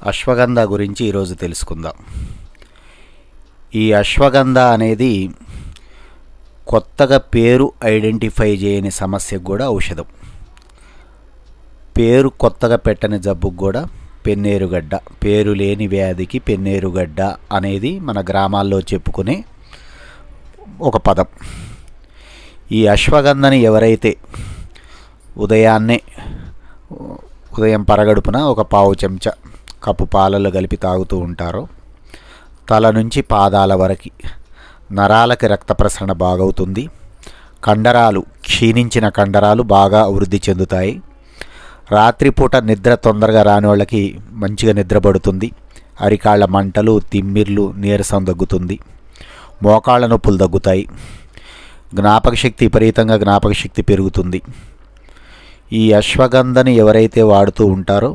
అశ్వగంధ గురించి ఈరోజు తెలుసుకుందాం. ఈ అశ్వగంధ అనేది కొత్తగా పేరు ఐడెంటిఫై చేయని సమస్యకు కూడా ఔషధం. పేరు కొత్తగా పెట్టని జబ్బుకు కూడా పెన్నేరుగడ్డ, పేరు లేని వ్యాధికి పెన్నేరుగడ్డ అనేది మన గ్రామాల్లో చెప్పుకునే ఒక పదం. ఈ అశ్వగంధని ఎవరైతే ఉదయం పరగడుపున ఒక పావు చెంచా కప్పు పాలలో కలిపి తాగుతూ ఉంటారో తల నుంచి పాదాల వరకు నరాలకి రక్త ప్రసరణ బాగవుతుంది. కండరాలు, క్షీణించిన కండరాలు బాగా వృద్ధి చెందుతాయి. రాత్రిపూట నిద్ర తొందరగా రాని వాళ్ళకి మంచిగా నిద్రపడుతుంది. అరికాళ్ళ మంటలు, తిమ్మిర్లు, నీరసం తగ్గుతుంది. మోకాళ్ళ నొప్పులు తగ్గుతాయి. విపరీతంగా జ్ఞాపక శక్తి పెరుగుతుంది. ఈ అశ్వగంధని ఎవరైతే వాడుతూ ఉంటారో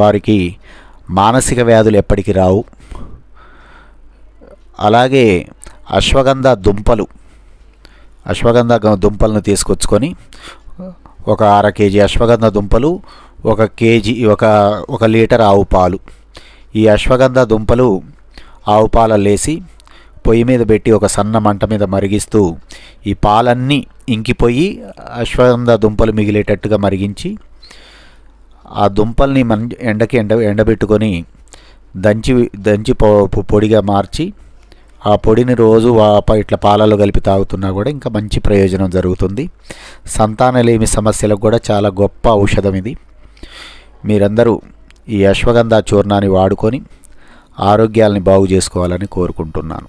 వారికి మానసిక వ్యాధులు ఎప్పటికీ రావు. అలాగే అశ్వగంధ దుంపలను తీసుకొచ్చుకొని ఒక 1/2 కేజీ అశ్వగంధ దుంపలు, 1 కేజీ ఒక లీటర్ ఆవు పాలు, ఈ అశ్వగంధ దుంపలు ఆవు పాలల్లో వేసి పొయ్యి మీద పెట్టి ఒక సన్న మంట మీద మరిగిస్తూ ఈ పాలన్నీ ఇంకిపోయి అశ్వగంధ దుంపలు మిగిలేటట్టుగా మరిగించి ఆ దుంపల్ని ఎండకి ఎండబెట్టుకొని దంచి పొడిగా మార్చి ఆ పొడిని రోజు ఇట్లా పాలలో కలిపి తాగుతున్నా కూడా ఇంకా మంచి ప్రయోజనం జరుగుతుంది. సంతానలేమి సమస్యలకు కూడా చాలా గొప్ప ఔషధం ఇది. మీరందరూ ఈ అశ్వగంధ చూర్ణాన్ని వాడుకొని ఆరోగ్యాలని బాగు చేసుకోవాలని కోరుకుంటున్నాను.